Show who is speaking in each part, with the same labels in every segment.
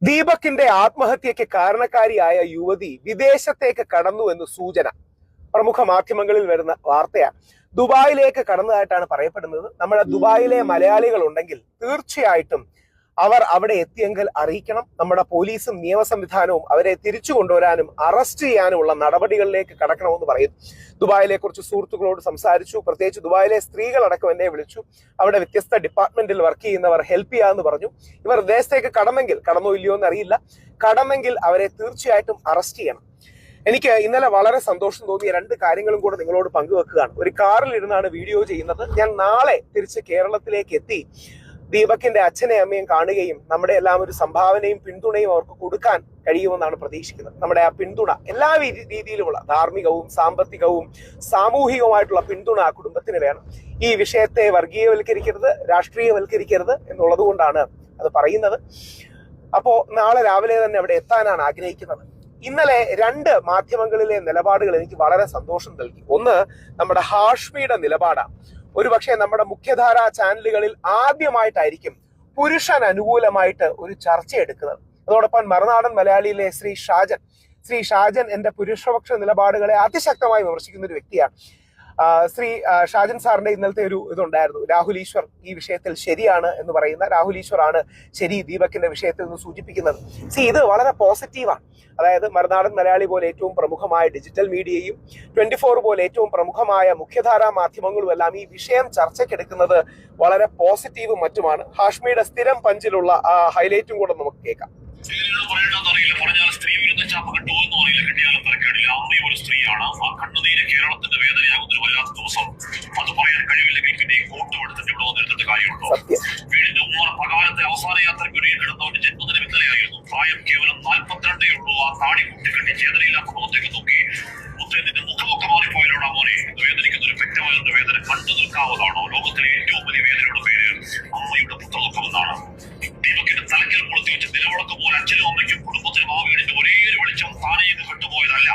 Speaker 1: ദീപകിന്റെ ആത്മഹത്യക്ക് കാരണക്കാരിയായ യുവതി വിദേശത്തേക്ക് കടന്നു എന്ന് സൂചന പ്രമുഖ മാധ്യമങ്ങളിൽ വരുന്ന വാർത്തയാണ്. ദുബായിലേക്ക് കടന്നതായിട്ടാണ് പറയപ്പെടുന്നത്. നമ്മുടെ ദുബായിലെ മലയാളികൾ ഉണ്ടെങ്കിൽ തീർച്ചയായിട്ടും അവർ അവിടെ എത്തിയെങ്കിൽ അറിയിക്കണം. നമ്മുടെ പോലീസും നിയമ സംവിധാനവും അവരെ തിരിച്ചു കൊണ്ടുവരാനും അറസ്റ്റ് ചെയ്യാനുമുള്ള നടപടികളിലേക്ക് കടക്കണമെന്ന് പറയുന്നു. ദുബായിലെ കുറച്ച് സുഹൃത്തുക്കളോട് സംസാരിച്ചു. പ്രത്യേകിച്ച് ദുബായിലെ സ്ത്രീകളടക്കം എന്നെ വിളിച്ചു. അവിടെ വ്യത്യസ്ത ഡിപ്പാർട്ട്മെന്റിൽ വർക്ക് ചെയ്യുന്നവർ ഹെൽപ്പ് ചെയ്യാമെന്ന് പറഞ്ഞു. ഇവർ വിദേശത്തേക്ക് കടമെങ്കിൽ, കടന്നോ ഇല്ലയോ എന്ന് അറിയില്ല, കടമെങ്കിൽ അവരെ തീർച്ചയായിട്ടും അറസ്റ്റ് ചെയ്യണം. എനിക്ക് ഇന്നലെ വളരെ സന്തോഷം തോന്നിയ രണ്ട് കാര്യങ്ങളും കൂടെ നിങ്ങളോട് പങ്കുവെക്കുകയാണ്. ഒരു കാറിൽ ഇരുന്നാണ് വീഡിയോ ചെയ്യുന്നത്. ഞാൻ നാളെ തിരിച്ച് കേരളത്തിലേക്ക് എത്തി ദീപകിന്റെ അച്ഛനെയും അമ്മയും കാണുകയും നമ്മുടെ എല്ലാം ഒരു സംഭാവനയും പിന്തുണയും അവർക്ക് കൊടുക്കാൻ കഴിയുമെന്നാണ് പ്രതീക്ഷിക്കുന്നത്. നമ്മുടെ ആ പിന്തുണ എല്ലാ രീതിയിലുമുള്ള ധാർമ്മികവും സാമ്പത്തികവും സാമൂഹികവുമായിട്ടുള്ള പിന്തുണ ആ കുടുംബത്തിന് വേണം. ഈ വിഷയത്തെ വർഗീയവൽക്കരിക്കരുത്, രാഷ്ട്രീയവൽക്കരിക്കരുത് എന്നുള്ളത് കൊണ്ടാണ് അത് പറയുന്നത്. അപ്പോ നാളെ രാവിലെ തന്നെ അവിടെ എത്താനാണ് ആഗ്രഹിക്കുന്നത്. ഇന്നലെ രണ്ട് മാധ്യമങ്ങളിലെ നിലപാടുകൾ എനിക്ക് വളരെ സന്തോഷം നൽകി. ഒന്ന് നമ്മുടെ ഹാഷ്മിയുടെ നിലപാടാണ്. ഒരുപക്ഷെ നമ്മുടെ മുഖ്യധാരാ ചാനലുകളിൽ ആദ്യമായിട്ടായിരിക്കും പുരുഷൻ അനുകൂലമായിട്ട് ഒരു ചർച്ച എടുക്കുന്നത്. അതോടൊപ്പം മറുനാടൻ മലയാളിയിലെ ശ്രീ ഷാജൻ എന്റെ പുരുഷപക്ഷ നിലപാടുകളെ അതിശക്തമായി വിമർശിക്കുന്ന ഒരു വ്യക്തിയാണ്. ശ്രീ ഷാജൻ സാറിന്റെ ഇന്നലത്തെ ഒരു ഇതുണ്ടായിരുന്നു. രാഹുൽ ഈശ്വർ ഈ വിഷയത്തിൽ ശരിയാണ് എന്ന് പറയുന്ന രാഹുൽ ഈശ്വർ ആണ് ശരി ദീപകിന്റെ വിഷയത്തിൽ നിന്ന് സൂചിപ്പിക്കുന്നത്. ഇത് വളരെ പോസിറ്റീവാണ്. അതായത് മറുനാടൻ മലയാളി പോലെ ഏറ്റവും പ്രമുഖമായ ഡിജിറ്റൽ മീഡിയയും 24 പോലെ ഏറ്റവും പ്രമുഖമായ മുഖ്യധാരാ മാധ്യമങ്ങളും എല്ലാം ഈ വിഷയം ചർച്ചയ്ക്കെടുക്കുന്നത് വളരെ പോസിറ്റീവും മറ്റുമാണ്. ഹാഷ്മിയുടെ സ്ഥിരം പഞ്ചിലുള്ള ആ ഹൈലൈറ്റും കൂടെ നമുക്ക് കേൾക്കാം.
Speaker 2: പറഞ്ഞാൽ സ്ത്രീ വിരുദ്ധ ചാപ്പ് കിട്ടുമോ എന്ന് അറിയില്ല, കിട്ടിയാലും തിരക്കേടില്ല. അമ്മയും ഒരു സ്ത്രീയാണ്. ആ കണ്ണുനീര് കേരളത്തിന്റെ വേദനയാകുന്ന ഒരു വല്ലാത്ത ദിവസം. അത് പറയാൻ കഴിവില്ലെങ്കിൽ പിന്നെ ഈ കോട്ടും എടുത്തിട്ട് ഇവിടെ വന്നിരുന്നിട്ട് കാര്യമുണ്ടോ? വീടിന്റെ ഉമ്മ പ്രകാരത്തെ അവസാന യാത്രയ്ക്ക് ഒരു കിടന്നവന്റെ ജന്മദിനം ഇന്നലെയായിരുന്നു. പ്രായം കേവലം 42 ഉള്ളൂ. ആ താടി കുട്ടിക്കെട്ടി ചേതനയില്ലാത്ത മുഖത്തേക്ക് നോക്കി മുത്തേന്റെ മുഖമൊക്കെ മാറിപ്പോയാലോടാ മോനെ. ഇത് വേദനിക്കുന്ന ഒരു വ്യക്തമായ വേദന കണ്ടു നിൽക്കാവുന്നതാണോ? ലോകത്തിലെ ഏറ്റവും വലിയ വേദനയുടെ പേര് അമ്മയുടെ പുത്രദുഃഖമെന്നാണ്. ദീപകിന്റെ തലക്കൽ കൊളുത്തി വെച്ച് നിലവിളക്ക് പോലെ അച്ഛനും അമ്മയ്ക്കും കുടുംബത്തിനും ആ വീടിന്റെ ഒരേ ഒരു വെളിച്ചം താനേക്ക് വിട്ടുപോയതല്ല.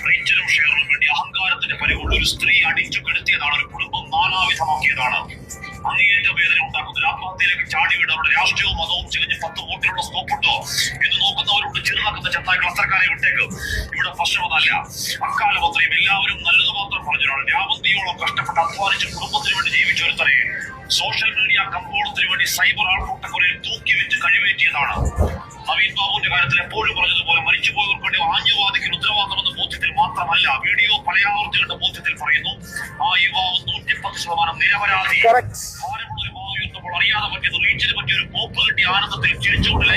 Speaker 2: റീച്ചിനും ഷെയറിനും വേണ്ടി അഹങ്കാരത്തിന്റെ പരിവുള്ള ഒരു സ്ത്രീ അടിച്ചു കെടുത്തിയതാണ്. ഒരു കുടുംബം നാനാവിധമാക്കിയതാണ്. അങ്ങേയറ്റ വേദന ഉണ്ടാക്കുന്ന ആത്മഹത്യയിലേക്ക് ചാടി വീണവരുടെ രാഷ്ട്രീയവും മതവും ചികഞ്ഞ് 10 വോട്ടിലുള്ള സ്കോപ്പുണ്ടോ എന്ന് നോക്കുന്നവരോട് ചെറുതാക്കുന്ന ചെറുതായി ക്ലസ്റ്റർക്കാരെ വിട്ടേക്ക്. ഇവിടെ പ്രശ്നമൊന്നല്ല. അക്കാലം അത്രയും എല്ലാവരും നല്ലത് മാത്രം പറഞ്ഞൊരാൾ രാമന്തിയോളം കഷ്ടപ്പെട്ട് അധ്വാനിച്ച് കുടുംബത്തിന് വേണ്ടി ജീവിച്ച ഒരുത്തരെ സോഷ്യൽ മീഡിയ കമ്പോളത്തിന് വേണ്ടി സൈബർ ആൾക്കൂട്ടക്കൊലയിൽ തൂക്കി വെച്ച് കഴിവേറ്റിയതാണ്. നവീൻ ബാബുവിന്റെ കാര്യത്തിൽ എപ്പോഴും പറഞ്ഞതുപോലെ മരിച്ചുപോയവർക്ക് വേണ്ടി ആഞ്ഞുവാദിക്കുന്ന ഉത്തരവാദിത്തമെന്ന ബോധ്യത്തിൽ മാത്രമല്ല, വീഡിയോ പലയാവർത്തികളുടെ ബോധ്യത്തിൽ പറയുന്നു. ആ യുവാവ് 110% നിരപരാധി. ഭാരമുള്ള ഒരു യുദ്ധപ്പോൾ അറിയാതെ പറ്റിയത് റീച്ചിന് പറ്റിയ ഒരു കോപ്പ് കിട്ടിയ ആനന്ദത്തിൽ ചിരിച്ചുകൊണ്ടില്ല.